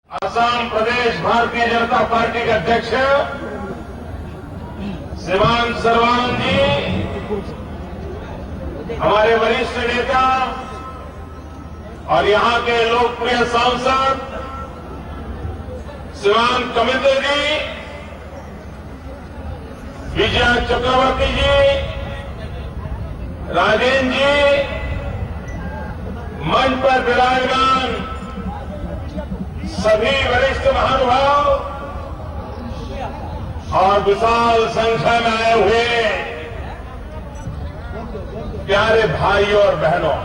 असम प्रदेश Bharatiya Janata party के अध्यक्ष शिवानंद सर्बानंद जी, हमारे वरिष्ठ नेता और यहां के लोकप्रिय सांसद श्रीमान कमिंद्र जी, विजया चक्रवर्ती जी, राजेंद्र जी, मंच पर विराजमान सभी वरिष्ठ महानुभाव और विशाल संख्या में आए हुए प्यारे भाइयों और बहनों,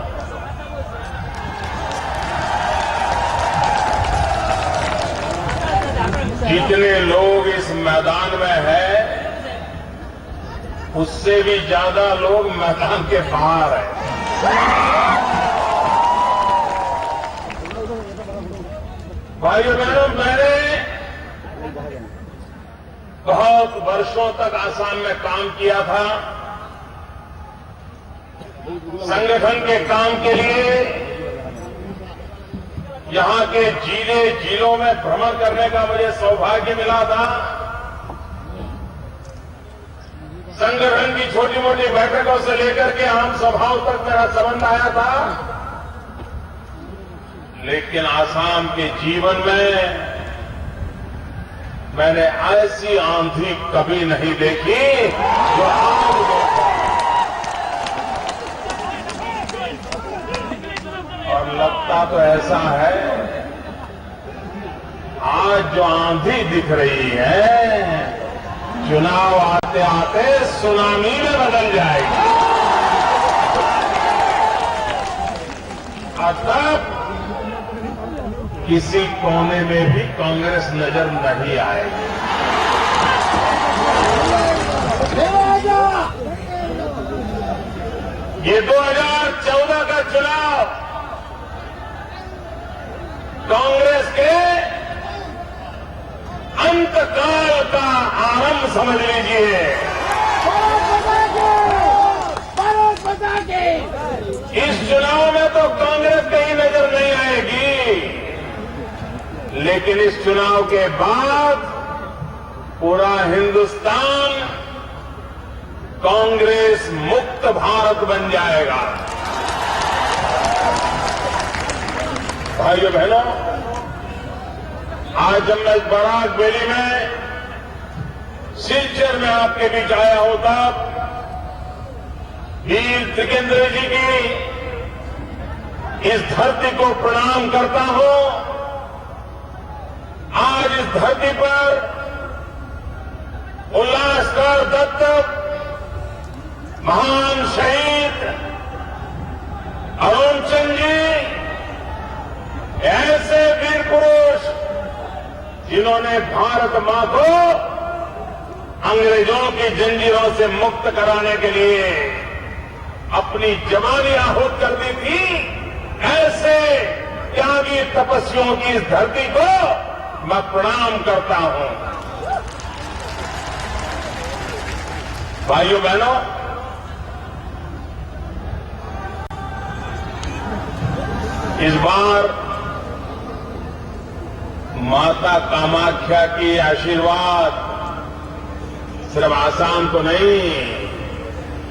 जितने लोग इस मैदान में हैं, उससे भी ज्यादा लोग मैदान के बाहर हैं। भाइयों बहनों, मैंने बहुत वर्षों तक आसाम में काम किया था। संगठन के काम के लिए यहां के जिलों में भ्रमण करने का मुझे सौभाग्य मिला था। संगठन की छोटी मोटी बैठकों से लेकर के आम सभाओं तक मेरा संबंध आया था, लेकिन आसाम के जीवन में मैंने ऐसी आंधी कभी नहीं देखी जो आज और लगता तो ऐसा है आज जो आंधी दिख रही है, चुनाव आते आते सुनामी में बदल जाएगी। आज तक किसी कोने में भी कांग्रेस नजर नहीं आएगी। ये 2014 का चुनाव कांग्रेस के अंतकाल का आरंभ समझ लीजिए। इस चुनाव में तो कांग्रेस कहीं नजर नहीं आएगी, लेकिन इस चुनाव के बाद पूरा हिंदुस्तान कांग्रेस मुक्त भारत बन जाएगा। भाइयों बहनों, आज जब मैं बारात वैली में सिलचर में आपके बीच आया हूं, तब वीर त्रिकेंद्र जी की इस धरती को प्रणाम करता हूं। आज इस धरती पर उल्लासकर दत्त महान शहीद अरुण चंद जी, ऐसे वीर पुरुष जिन्होंने भारत मां को अंग्रेजों की जंजीरों से मुक्त कराने के लिए अपनी जवानी आहूत कर दी थी, ऐसे त्यागी तपस्वियों की इस धरती को मैं प्रणाम करता हूं। भाइयों बहनों, इस बार माता कामाख्या की आशीर्वाद सिर्फ आसाम को नहीं,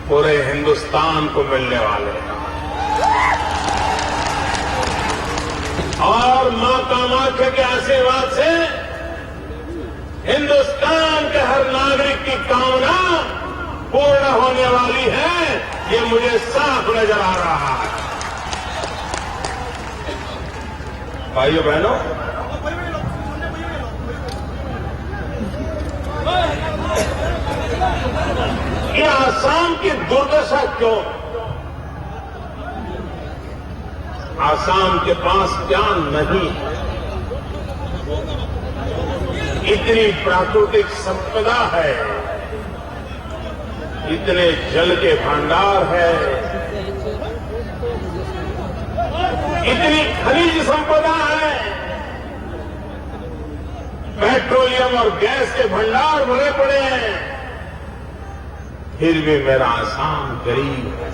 पूरे हिंदुस्तान को मिलने वाले हैं। और मां कामाख्या के आशीर्वाद से हिंदुस्तान के हर नागरिक की कामना पूर्ण होने वाली है, ये मुझे साफ नजर आ रहा है। भाइयों बहनों, ये आसाम की दुर्दशा क्यों? आसाम के पास क्या नहीं है? इतनी प्राकृतिक संपदा है, इतने जल के भंडार है, इतनी खनिज संपदा है, पेट्रोलियम और गैस के भंडार भरे पड़े हैं, फिर भी मेरा आसाम गरीब है।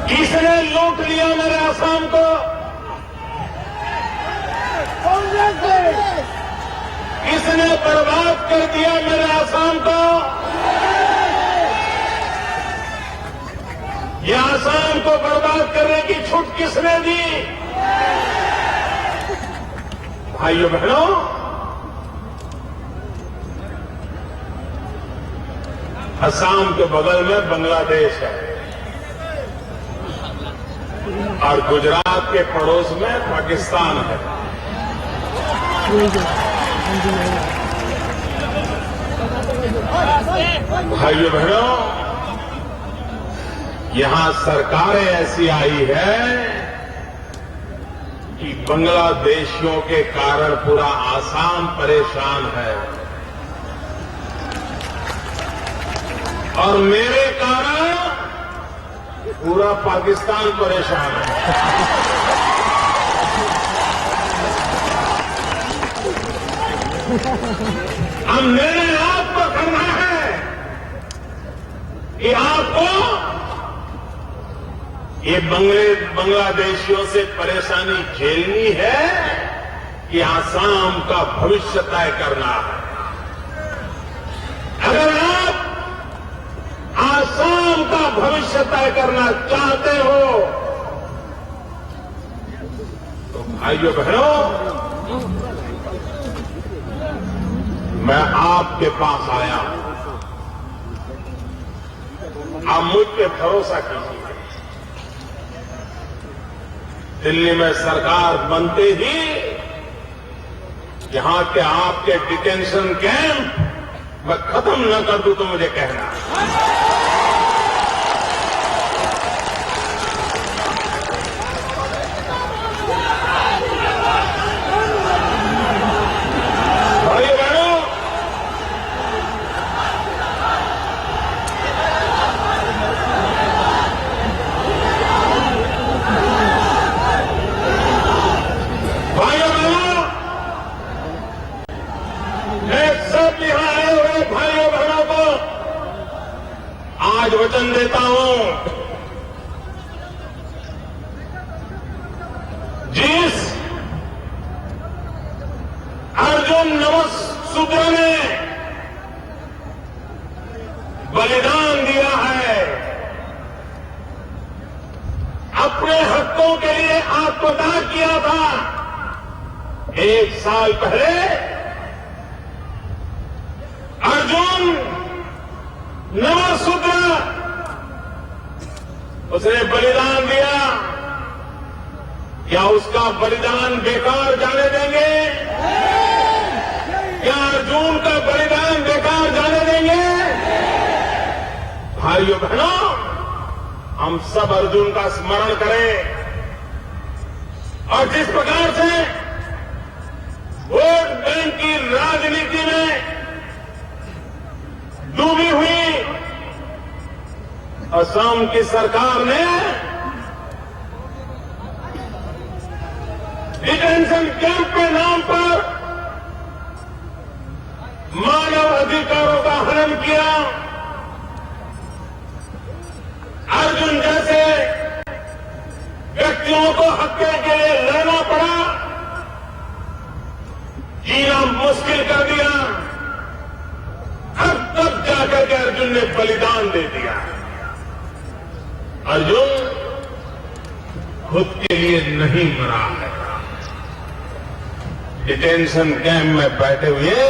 किसने लूट लिया मेरे आसाम को? कर दिया मेरे आसाम को। ये आसाम को बर्बाद करने की छूट किसने दी? भाइयों बहनों, असम के बगल में बांग्लादेश है और गुजरात के पड़ोस में पाकिस्तान है। भाइयों बहनों, यहां सरकारें ऐसी आई है कि बांग्लादेशियों के कारण पूरा आसाम परेशान है और मेरे कारण पूरा पाकिस्तान परेशान है। अब मेरे आपको करना है कि आपको ये बांग्लादेशियों से परेशानी झेलनी है कि आसाम का भविष्य तय करना है। अगर आप आसाम का भविष्य तय करना चाहते हो तो भाइयों बहनों, मैं आपके पास आया हूं। आप मुझ पे भरोसा कीजिए। दिल्ली में सरकार बनते ही यहां के आपके डिटेंशन कैंप मैं खत्म न कर दूं तो मुझे कहना। भाइयों बहनों, भाइयों बहनों, मैं सब यहां आए हुए भाइयों बहनों को आज वचन देता हूं, जिस अर्जुन नमसूत्र ने बलिदान दिया है, अपने हकों के लिए आत्मदान किया था 1 साल पहले, अर्जुन नमसूत्र उसने बलिदान दिया। क्या उसका बलिदान बेकार जाने देंगे? क्या अर्जुन का बलिदान बेकार जाने देंगे? भाइयों बहनों, हम सब अर्जुन का स्मरण करें और जिस प्रकार से वोट बैंक की राजनीति में डूबी हुई असम की सरकार ने डिटेंशन कैंप के नाम पर मानव अधिकारों का हनन किया। अर्जुन जैसे व्यक्तियों को हत्या के लिए लड़ना पड़ा, जीना मुश्किल कर दिया। अब तब जाकर के अर्जुन ने बलिदान दे दिया। अर्जुन खुद के लिए नहीं मरा है, डिटेंशन कैंप में बैठे हुए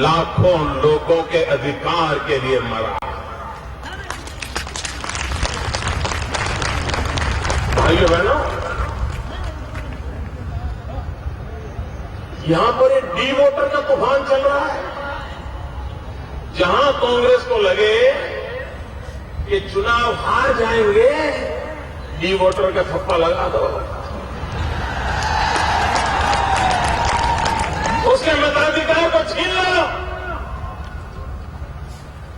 लाखों लोगों के अधिकार के लिए मरा। भाइयों बहनों, यहां पर एक डी वोटर का तूफान चल रहा है। जहां कांग्रेस को लगे कि चुनाव हार जाएंगे, डी वोटर का थप्पा लगा दो, उसके मताधिकार को छीन लो।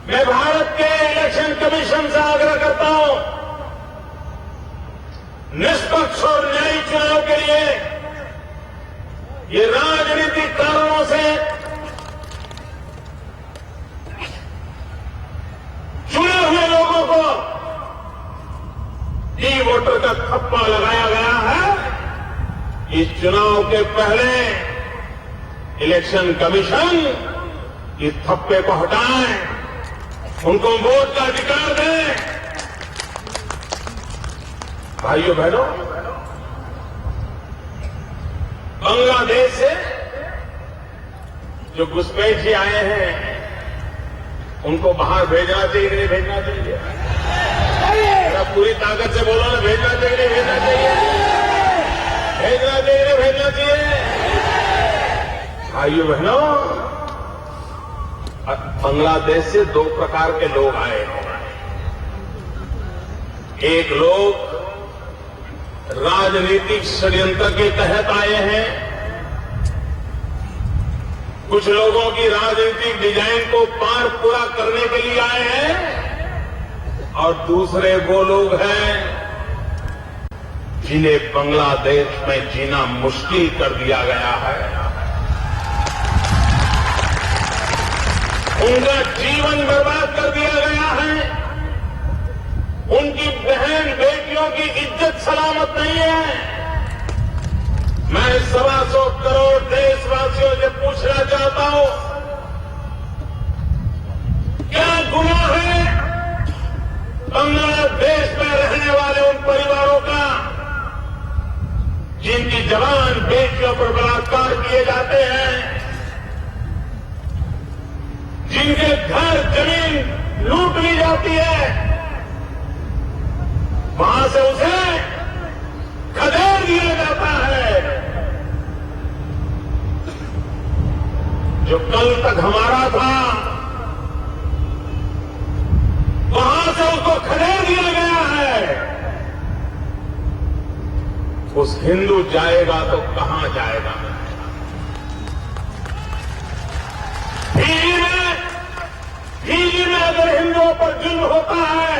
मैं भारत के इलेक्शन कमीशन से आग्रह करता हूं, निष्पक्ष और न्यायी चुनाव के लिए ये राजनीतिक कारणों से चुने हुए लोगों को डी वोटर का थप्पा लगाया गया है। इस चुनाव के पहले इलेक्शन कमीशन इस थप्पे को हटाएं, उनको वोट का अधिकार दें। भाइयों बहनों, बांग्लादेश से जो घुसपैठी आए हैं उनको बाहर भेजना चाहिए कि नहीं भेजना चाहिए? जरा पूरी ताकत से बोलो ना, भेजना चाहिए कि नहीं भेजना चाहिए? भेजना चाहिए कि नहीं भेजना चाहिए? भाइयों बहनों, बांग्लादेश से दो प्रकार के लोग आए हैं। एक लोग राजनीतिक षड्यंत्र के तहत आए हैं, कुछ लोगों की राजनीतिक डिजाइन को पार पूरा करने के लिए आए हैं, और दूसरे वो लोग हैं जिन्हें बांग्लादेश में जीना मुश्किल कर दिया गया है। उनका जीवन बर्बाद कर दिया गया है, उनकी बहन बेटियों की इज्जत सलामत नहीं है। मैं 125 करोड़ देशवासियों से पूछना चाहता हूं, क्या गुनाह है बांग्लादेश में रहने वाले उन परिवारों का जिनकी जवान बेटियों पर बलात्कार किए जाते हैं, जिनके घर जमीन लूट ली जाती है, वहां से उसे खदेड़ दिया जाता है। जो कल तक हमारा था वहां से उसको खदेड़ दिया गया है। उस हिंदू जाएगा तो कहां जाएगा? फीजी में अगर हिंदुओं पर जुल्म होता है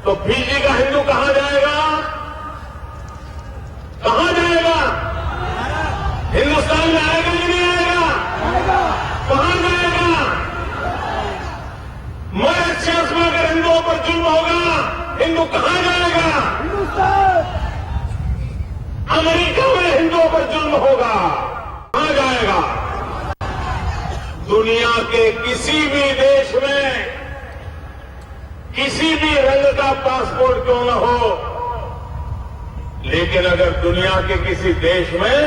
तो फीजी का हिंदू कहां जाएगा? कहां जाएगा? हिंदुस्तान में आएगा कि नहीं आएगा? कहां जाएगा? मॉरिशस में अगर हिंदुओं पर जुल्म होगा, हिंदू कहां जाएगा? अमेरिका में हिंदुओं पर जुल्म होगा, कहां जाएगा? दुनिया के किसी भी देश में किसी भी रंग का पासपोर्ट क्यों न हो, लेकिन अगर दुनिया के किसी देश में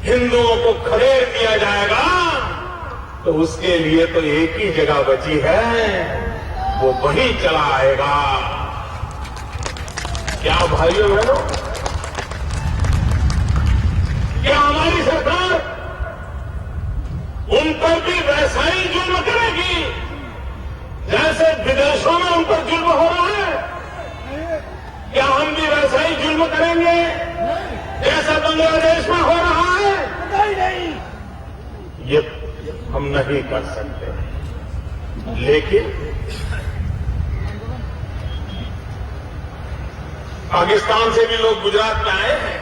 हिंदुओं को खदेड़ दिया जाएगा तो उसके लिए तो एक ही जगह बची है, वो वहीं चला आएगा। क्या भाइयों बहनों, क्या हमारी सरकार उन पर भी वैसा ही जुल्म करेगी जैसे विदेशों में उन पर जुल्म हो रहा है? क्या हम भी वैसा ही जुल्म करेंगे जैसा बांग्लादेश में हो रहा है? नहीं, ये हम नहीं कर सकते। लेकिन पाकिस्तान से भी लोग गुजरात में आए हैं।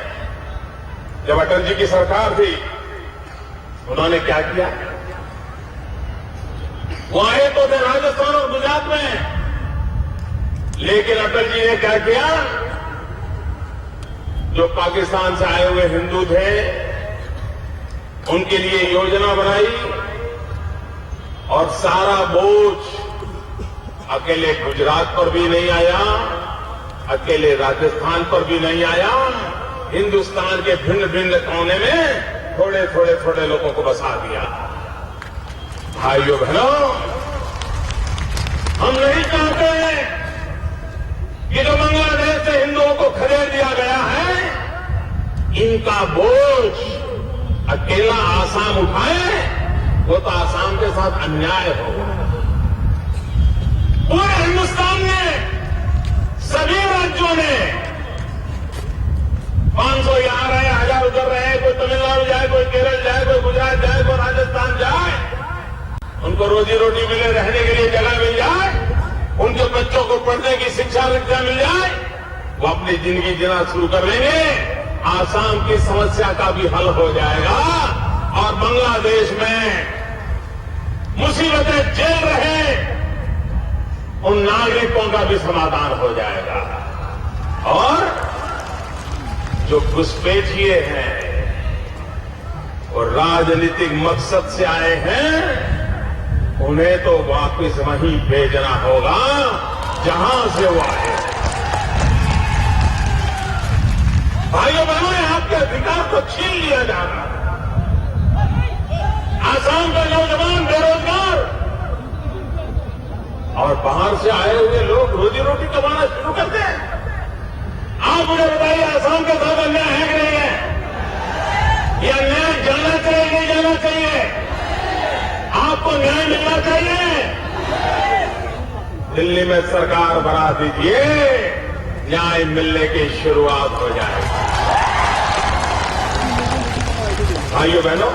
जब अटल जी की सरकार थी, उन्होंने क्या किया? वो आए तो थे राजस्थान और गुजरात में, लेकिन अटल जी ने क्या किया? जो पाकिस्तान से आए हुए हिंदू थे उनके लिए योजना बनाई और सारा बोझ अकेले गुजरात पर भी नहीं आया, अकेले राजस्थान पर भी नहीं आया, हिंदुस्तान के भिन्न भिन्न कोने में थोड़े थोड़े थोड़े लोगों को बसा दिया। भाइयों बहनों, हम नहीं चाहते कि जो बांग्लादेश से हिंदुओं को खदेड़ दिया गया है, इनका बोझ अकेला आसाम उठाए, वो तो आसाम के साथ अन्याय होगा। पूरे हिंदुस्तान में सभी राज्यों ने 500 यहां रहे, 1000 उधर रहे, कोई तमिलनाडु जाए, कोई केरल जाए, कोई गुजरात जाए, कोई राजस्थान जाए, उनको रोजी रोटी मिले, रहने के लिए जगह मिल जाए, उनके बच्चों को पढ़ने की शिक्षा मिल जाए, वो अपनी जिंदगी जीना शुरू कर लेंगे। आसाम की समस्या का भी हल हो जाएगा और बांग्लादेश में मुसीबतें झेल रहे उन नागरिकों का भी समाधान हो जाएगा। और जो घुसपैठिए हैं और राजनीतिक मकसद से आए हैं, उन्हें तो वापस वहीं भेजना होगा जहां से वो आए। भाइयों बहनों, आपके अधिकार को छीन लिया जा रहा है। आसाम का नौजवान बेरोजगार और बाहर से आए हुए लोग रोजी रोटी कमाना शुरू करते हैं। आप मुझे बताइए, आसाम के साथ अन्याय है कि नहीं है? या न्याय जाना चाहिए नहीं जाना चाहिए? आपको न्याय मिलना चाहिए। दिल्ली में सरकार बना दीजिए, न्याय मिलने की शुरुआत हो जाएगी। भाइयों बहनों,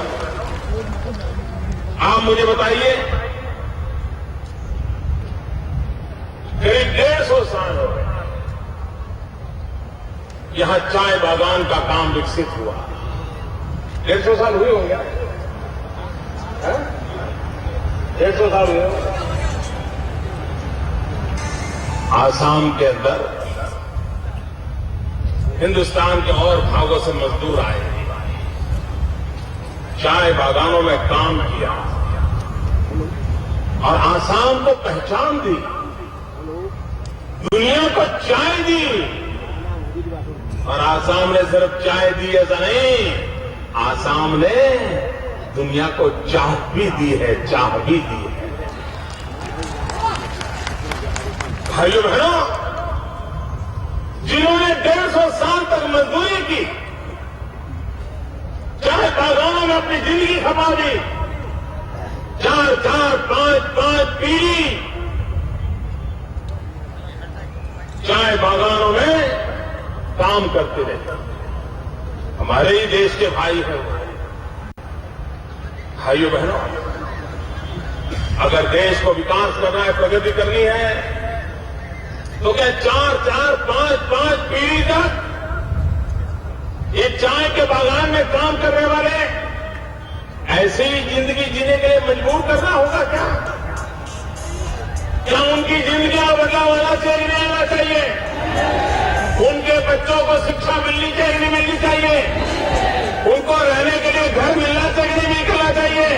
आप मुझे बताइए, करीब 150 साल हो गए यहां चाय बागान का काम विकसित हुआ। 150 साल हुए होंगे, 150 साल हुए होंगे। आसाम के अंदर हिंदुस्तान के और भागों से मजदूर आए, चाय बागानों में काम किया और आसाम को पहचान दी, दुनिया को चाय दी। और आसाम ने सिर्फ चाय दी ऐसा नहीं, आसाम ने दुनिया को चाह भी दी है, चाह भी दी है। भाइयों बहनों, जिन्होंने 150 साल तक मजदूरी की, चाय बागानों में अपनी जिंदगी खपा दी, 4-4, 5-5 पीढ़ी चाय बागानों में काम करते रहे। हमारे ही देश के भाई हैं। भाइयों बहनों, अगर देश को विकास करना है, प्रगति करनी है, तो क्या 4-4, 5-5 पीढ़ी तक ये चाय के बागान में काम करने वाले ऐसे ही जिंदगी जीने के लिए मजबूर करना होगा क्या? क्या उनकी जिंदगी का बदलाव आना चाहिए नहीं आना चाहिए? उनके बच्चों को शिक्षा मिलनी चाहिए नहीं मिलनी चाहिए? उनको रहने के लिए घर मिलना चाहिए नहीं मिलना चाहिए?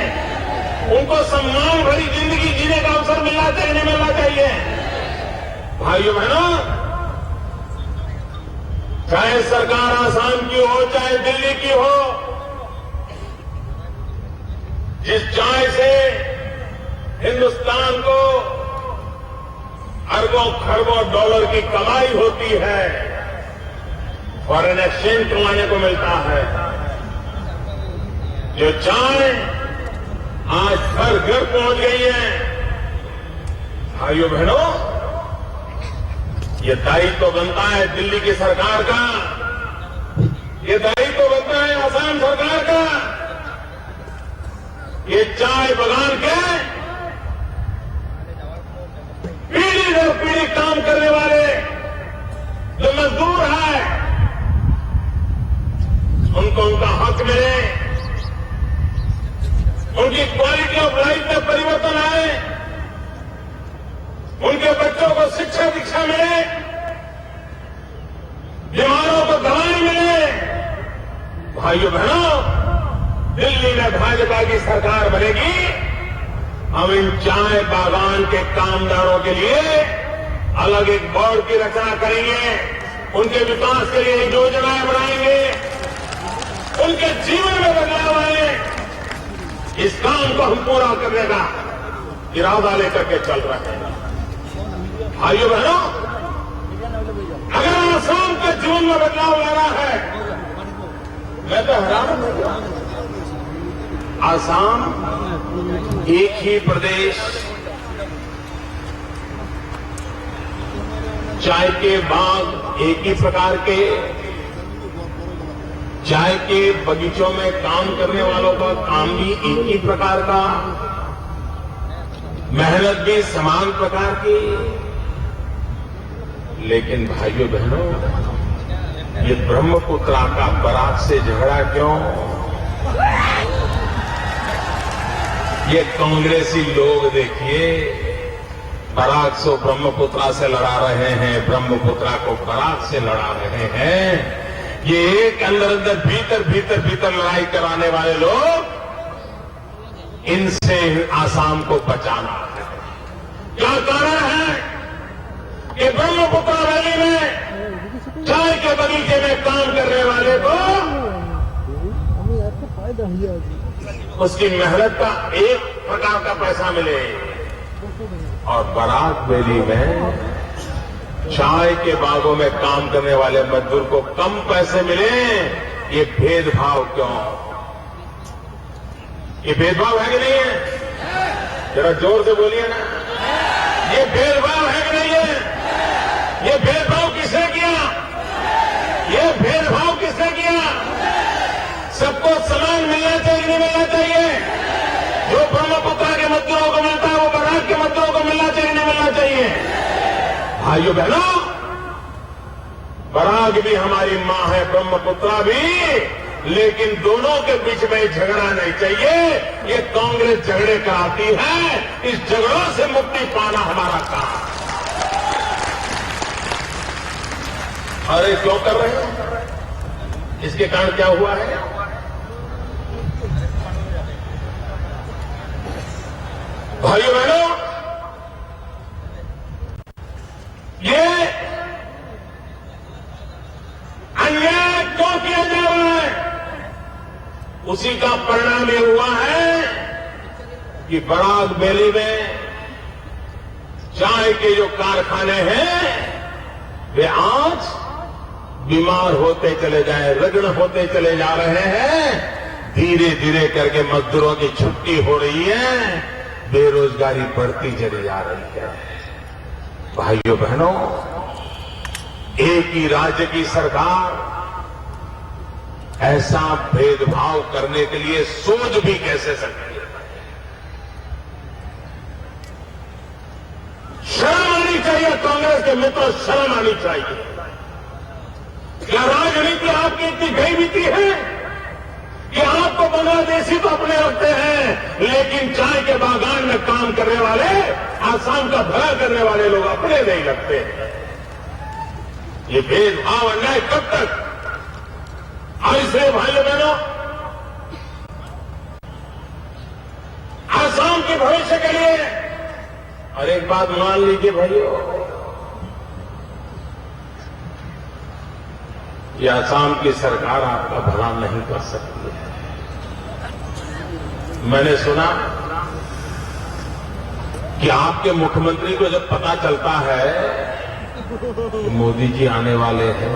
उनको सम्मान भरी जिंदगी जीने का अवसर मिलना चाहिए नहीं मिलना चाहिए? भाइयों बहनों, चाहे सरकार आसाम की हो चाहे दिल्ली की हो, जिस चाय से हिंदुस्तान को अरबों खरबों डॉलर की कमाई होती है, फॉरेन एक्सचेंज कमाने को मिलता है, जो चाय आज घर घर पहुंच गई है। भाइयों बहनों, ये दायित्व बनता है दिल्ली की सरकार का, ये दायित्व बनता है आसाम सरकार का। ये चाय बागान के पीढ़ी दर पीढ़ी काम करने वाले जो मजदूर हैं, उनको उनका हक मिले, उनकी क्वालिटी ऑफ लाइफ में परिवर्तन आए, उनके बच्चों को शिक्षा दीक्षा मिले, बीमारों को दवाई मिले। भाइयों बहनों, दिल्ली में भाजपा की सरकार बनेगी, हम इन चाय बागान के कामदारों के लिए अलग एक बोर्ड की रचना करेंगे, उनके विकास के लिए योजनाएं बनाएंगे, उनके जीवन में बदलाव आए। इस काम को हम पूरा करने का इरादा लेकर के चल रहे हैं। भाइयों बहनों, अगर आसाम के जीवन में बदलाव लाना है, मैं तो हैरान हूं। आसाम एक ही प्रदेश, चाय के बाग एक ही प्रकार के, चाय के बगीचों में काम करने वालों का काम भी एक ही प्रकार का, मेहनत भी समान प्रकार की। लेकिन भाइयों बहनों, ये ब्रह्मपुत्रा का बराक से झगड़ा क्यों? ये कांग्रेसी लोग देखिए, बराक को ब्रह्मपुत्रा से लड़ा रहे हैं, ब्रह्मपुत्रा को बराक से लड़ा रहे हैं। ये एक अंदर भीतर भीतर भीतर लड़ाई कराने वाले लोग, इनसे आसाम को बचाना है। क्या कारण है कि ब्रह्मपुत्र वैली में चाय के बगीचे में काम करने वाले को उसकी मेहनत का एक प्रकार का पैसा मिले, और बराक वैली में चाय के बागों में काम करने वाले मजदूर को कम पैसे मिले। ये भेदभाव क्यों? ये भेदभाव है कि नहीं है? जरा जोर से बोलिए ना, ये भेदभाव है कि नहीं है? ये भेदभाव किसने किया? ये भेदभाव किसने किया? सबको समान मिलना चाहिए, नहीं मिलना चाहिए? जो ब्रह्मपुत्र के मजदूरों को मिलता है वो बराक के मजदूरों को मिलना चाहिए, नहीं मिलना चाहिए? भाइयों बहनों, बराक भी हमारी मां है, ब्रह्मपुत्र भी, लेकिन दोनों के बीच में झगड़ा नहीं चाहिए। ये कांग्रेस झगड़े कराती है, इस झगड़ों से मुक्ति पाना हमारा काम। अरे क्यों कर रहे हैं? इसके कारण क्या हुआ है? भाइयों बहनों, ये अन्याय क्यों किया जा रहा है? उसी का परिणाम ये हुआ है कि बराक वैली में चाय के जो कारखाने हैं वे आज बीमार होते चले जाए, रुग्ण होते चले जा रहे हैं। धीरे धीरे करके मजदूरों की छुट्टी हो रही है, बेरोजगारी बढ़ती चली जा रही है। भाइयों बहनों, एक ही राज्य की सरकार ऐसा भेदभाव करने के लिए सोच भी कैसे सकती है? शर्म आनी चाहिए कांग्रेस के मित्रों, शर्म आनी चाहिए। क्या राजनीति आपकी इतनी गई बीती है कि आपको बांग्लादेशी तो अपने रखते हैं, लेकिन चाय के बागान में काम करने वाले, आसाम का भला करने वाले लोग अपने नहीं लगते हैं। ये भेदभाव अन्याय कब तक? इसलिए भाइयों बहनों, आसाम के भविष्य के लिए, और एक बात मान लीजिए भाइयों, ये आसाम की सरकार आपका भला नहीं कर सकती है। मैंने सुना कि आपके मुख्यमंत्री को जब पता चलता है कि मोदी जी आने वाले हैं,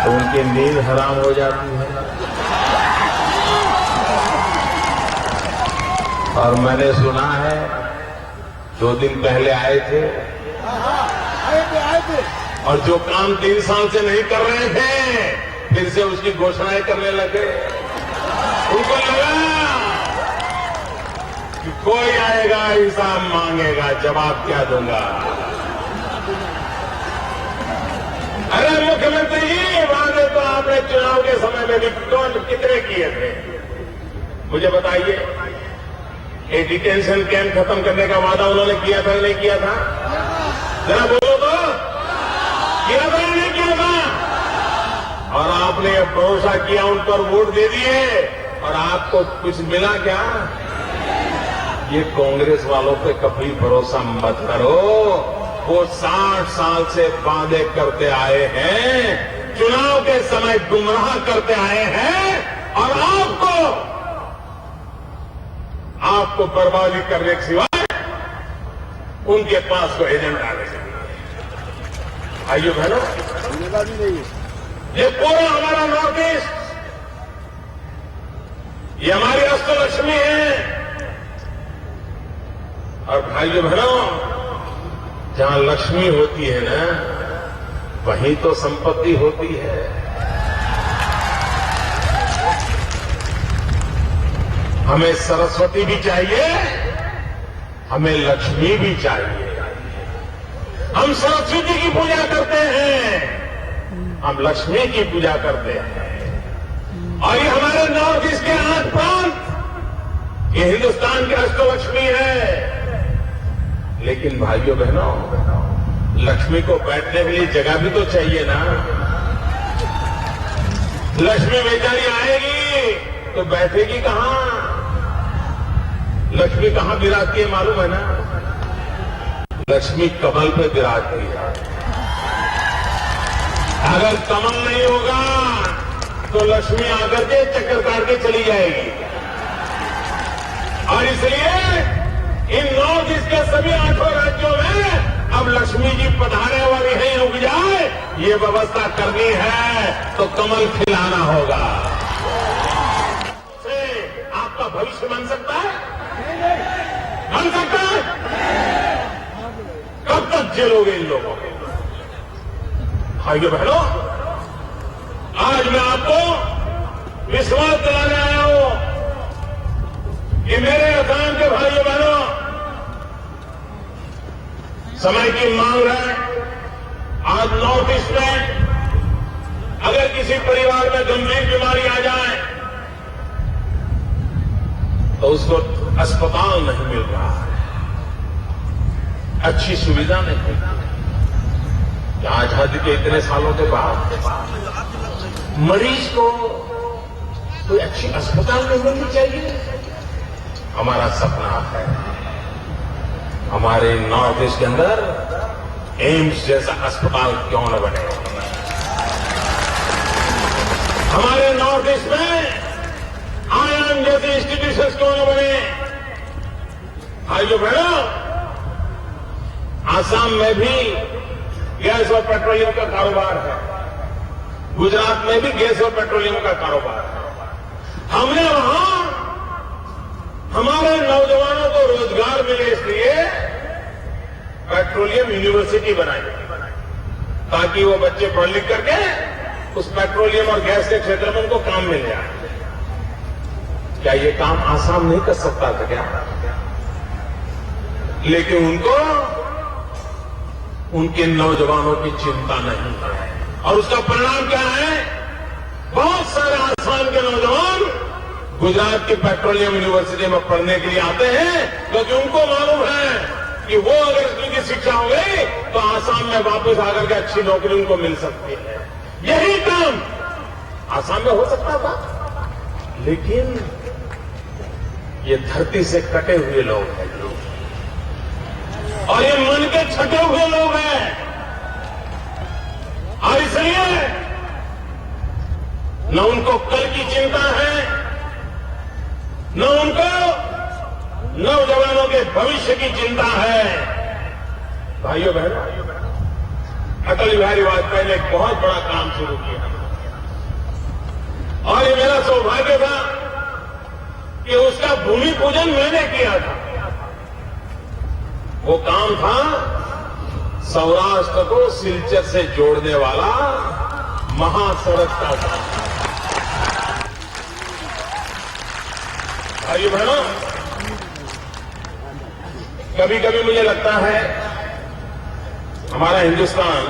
तो उनकी नींद हराम हो जाती है। और मैंने सुना है 2 दिन पहले आए थे, और जो काम 3 साल से नहीं कर रहे थे फिर से उसकी घोषणाएं करने लगे। उनको लगा कि कोई आएगा, हिसाब मांगेगा, जवाब क्या दूंगा। अरे मुख्यमंत्री जी, वादे तो आपने चुनाव के समय में भी कितने किए थे? मुझे बताइए, ये डिटेंशन कैंप खत्म करने का वादा उन्होंने किया था नहीं किया था? जरा बोलो तो, किया था नहीं किया था? और आपने भरोसा किया, उन पर वोट दे दिए, और आपको कुछ मिला क्या? ये कांग्रेस वालों पे कभी भरोसा मत करो। वो 60 साल से वादे करते आए हैं, चुनाव के समय गुमराह करते आए हैं, और आपको बर्बादी करने के सिवाय उनके पास कोई एजेंडा नहीं। आइए बहनों, ये पूरा हमारा नॉर्थ ईस्ट, ये हमारी अष्टलक्ष्मी है। और भाइयों बहनों, जहां लक्ष्मी होती है ना, वहीं तो संपत्ति होती है। हमें सरस्वती भी चाहिए, हमें लक्ष्मी भी चाहिए। हम सरस्वती की पूजा करते हैं, हम लक्ष्मी की पूजा करते हैं। और ये हमारे नॉर्थ ईस्ट के 8 प्रांत, ये हिंदुस्तान की अष्टलक्ष्मी है। लेकिन भाइयों बहनों, लक्ष्मी को बैठने के लिए जगह भी तो चाहिए ना। लक्ष्मी बेचारी आएगी तो बैठेगी कहां? लक्ष्मी कहां विराजती है मालूम है ना? लक्ष्मी कमल पे विराजती है। अगर कमल नहीं होगा तो लक्ष्मी आकर के चक्कर काट के चली जाएगी। और इसलिए इन नॉर्थ ईस्ट के सभी 8 राज्यों में अब लक्ष्मी जी पधारने वाली है, रुक जाए, ये व्यवस्था करनी है तो कमल खिलाना होगा। आपका भविष्य बन सकता है? बन सकता है? कब तक झेलोगे इन लोगों को? भाइयों बहनों, आज मैं आपको विश्वास दिलाने आया हूं कि मेरे असम के भाइयों बहनों, समय की मांग है। आज नॉर्थ ईस्ट में अगर किसी परिवार में गंभीर बीमारी आ जाए तो उसको अस्पताल नहीं मिल रहा है, अच्छी सुविधा नहीं मिल रही। आजादी के इतने सालों के बाद मरीज को कोई अच्छी अस्पताल नहीं मिलनी चाहिए। हमारा सपना है हमारे नॉर्थ ईस्ट के अंदर एम्स जैसा अस्पताल क्यों न बने। हमारे नॉर्थ ईस्ट में आईआईएम जैसे इंस्टीट्यूशन क्यों न बने। भाइयों बहनों, आसाम में भी गैस और पेट्रोलियम का कारोबार है, गुजरात में भी गैस और पेट्रोलियम का कारोबार है। हमने वहां हमारे नौजवानों को रोजगार मिले इसलिए पेट्रोलियम यूनिवर्सिटी बनाई ताकि वो बच्चे पढ़ लिख करके उस पेट्रोलियम और गैस के क्षेत्र में उनको काम मिल जाए। क्या ये काम आसाम नहीं कर सकता था क्या? लेकिन उनको उनके नौजवानों की चिंता नहीं है और उसका परिणाम क्या है? बहुत सारे आसाम के नौजवान गुजरात की पेट्रोलियम यूनिवर्सिटी में पढ़ने के लिए आते हैं क्योंकि उनको मालूम है कि वो अगर उनकी शिक्षा हो गई तो आसाम में वापस आकर के अच्छी नौकरी उनको मिल सकती है। यही काम आसाम में हो सकता था, लेकिन ये धरती से कटे हुए लोग हैं और ये मन के छटे हुए लोग हैं और इसलिए न उनको कल की चिंता है, न उनको नौजवानों के भविष्य की चिंता है। भाइयों बहनों, अटल बिहारी वाजपेयी ने एक बहुत बड़ा काम शुरू किया और ये मेरा सौभाग्य था कि उसका भूमि पूजन मैंने किया था। वो काम था सौराष्ट्र को सिलचर से जोड़ने वाला महासड़क का काम। भाइयों बहनों, कभी कभी मुझे लगता है हमारा हिंदुस्तान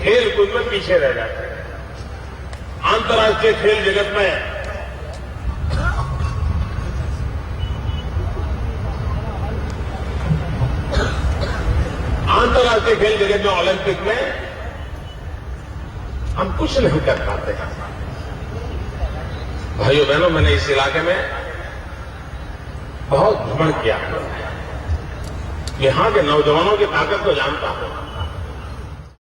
खेल कूद में पीछे रह जाता है। अंतर्राष्ट्रीय खेल जगत में ओलंपिक में हम कुछ नहीं कर पाते हैं। भाइयों बहनों, मैंने इस इलाके में बहुत भ्रमण किया, यहां के नौजवानों की ताकत को जानता हूं।